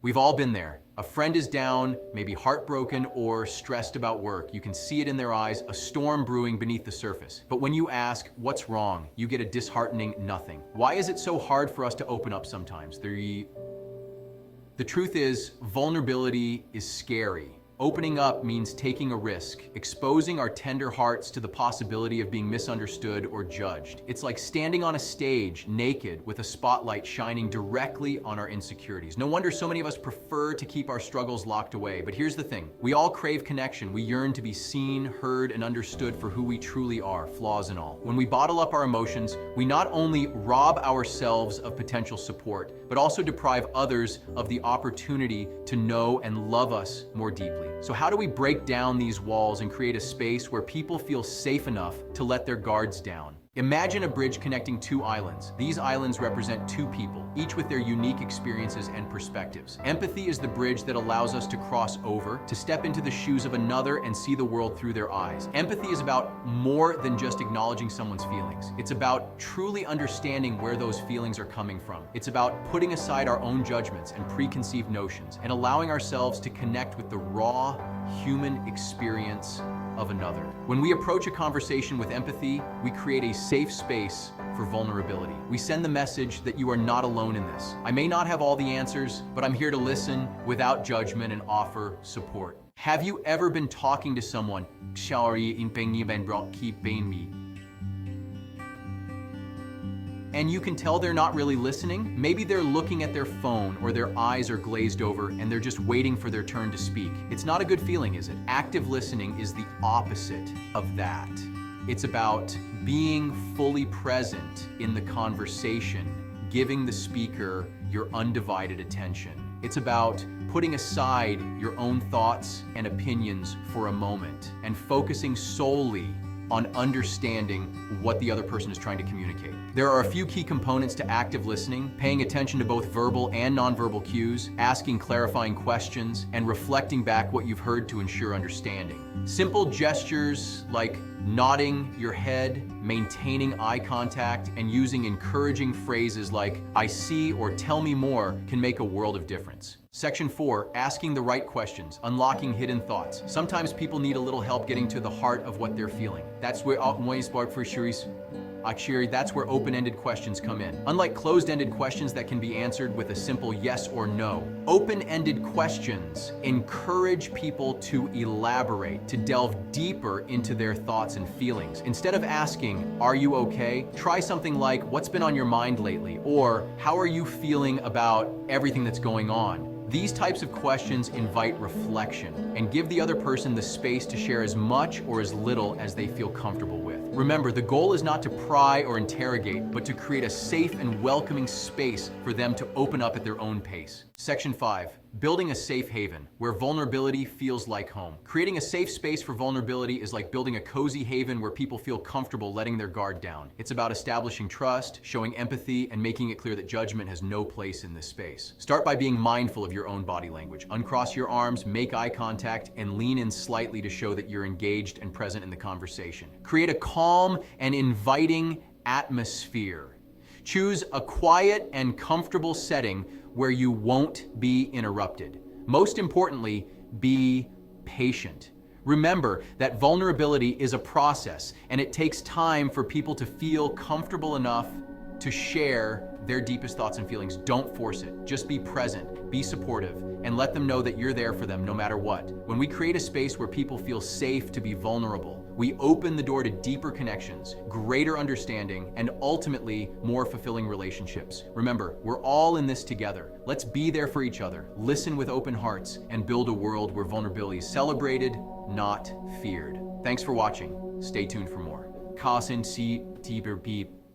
We've all been there. A friend is down, maybe heartbroken or stressed about work. You can see it in their eyes, a storm brewing beneath the surface. But when you ask, what's wrong? You get a disheartening nothing. Why is it so hard for us to open up sometimes? The truth is, vulnerability is scary. Opening up means taking a risk, exposing our tender hearts to the possibility of being misunderstood or judged. It's like standing on a stage, naked, with a spotlight shining directly on our insecurities. No wonder so many of us prefer to keep our struggles locked away. But here's the thing, we all crave connection. We yearn to be seen, heard, and understood for who we truly are, flaws and all. When we bottle up our emotions, we not only rob ourselves of potential support, but also deprive others of the opportunity to know and love us more deeply. So how do we break down these walls and create a space where people feel safe enough to let their guards down? Imagine a bridge connecting two islands. These islands represent two people, each with their unique experiences and perspectives. Empathy is the bridge that allows us to cross over, to step into the shoes of another and see the world through their eyes. Empathy is about more than just acknowledging someone's feelings. It's about truly understanding where those feelings are coming from. It's about putting aside our own judgments and preconceived notions and allowing ourselves to connect with the raw human experience of another. When we approach a conversation with empathy, we create a safe space for vulnerability. We send the message that you are not alone in this. I may not have all the answers, but I'm here to listen without judgment and offer support. Have you ever been talking to someone, and you can tell they're not really listening? Maybe they're looking at their phone or their eyes are glazed over and they're just waiting for their turn to speak. It's not a good feeling, is it? Active listening is the opposite of that. It's about being fully present in the conversation, giving the speaker your undivided attention. It's about putting aside your own thoughts and opinions for a moment and focusing solely on understanding what the other person is trying to communicate. There are a few key components to active listening: paying attention to both verbal and nonverbal cues, asking clarifying questions, and reflecting back what you've heard to ensure understanding. Simple gestures like nodding your head, maintaining eye contact, and using encouraging phrases like "I see" or "tell me more" can make a world of difference. Section 4, asking the right questions, unlocking hidden thoughts. Sometimes people need a little help getting to the heart of what they're feeling. That's where open-ended questions come in. Unlike closed-ended questions that can be answered with a simple yes or no, open-ended questions encourage people to elaborate, to delve deeper into their thoughts and feelings. Instead of asking, "Are you okay?" try something like, "What's been on your mind lately?" or "How are you feeling about everything that's going on?" These types of questions invite reflection and give the other person the space to share as much or as little as they feel comfortable with. Remember, the goal is not to pry or interrogate, but to create a safe and welcoming space for them to open up at their own pace. Section 5, building a safe haven where vulnerability feels like home. Creating a safe space for vulnerability is like building a cozy haven where people feel comfortable letting their guard down. It's about establishing trust, showing empathy, and making it clear that judgment has no place in this space. Start by being mindful of your own body language. Uncross your arms, make eye contact, and lean in slightly to show that you're engaged and present in the conversation. Create a calm and inviting atmosphere. Choose a quiet and comfortable setting where you won't be interrupted. Most importantly, be patient. Remember that vulnerability is a process, and it takes time for people to feel comfortable enough to share their deepest thoughts and feelings. Don't force it. Just be present, be supportive, and let them know that you're there for them no matter what. When we create a space where people feel safe to be vulnerable, we open the door to deeper connections, greater understanding, and ultimately more fulfilling relationships. Remember, we're all in this together. Let's be there for each other, listen with open hearts, and build a world where vulnerability is celebrated, not feared. Thanks for watching. Stay tuned for more. Kasen si tiber beep.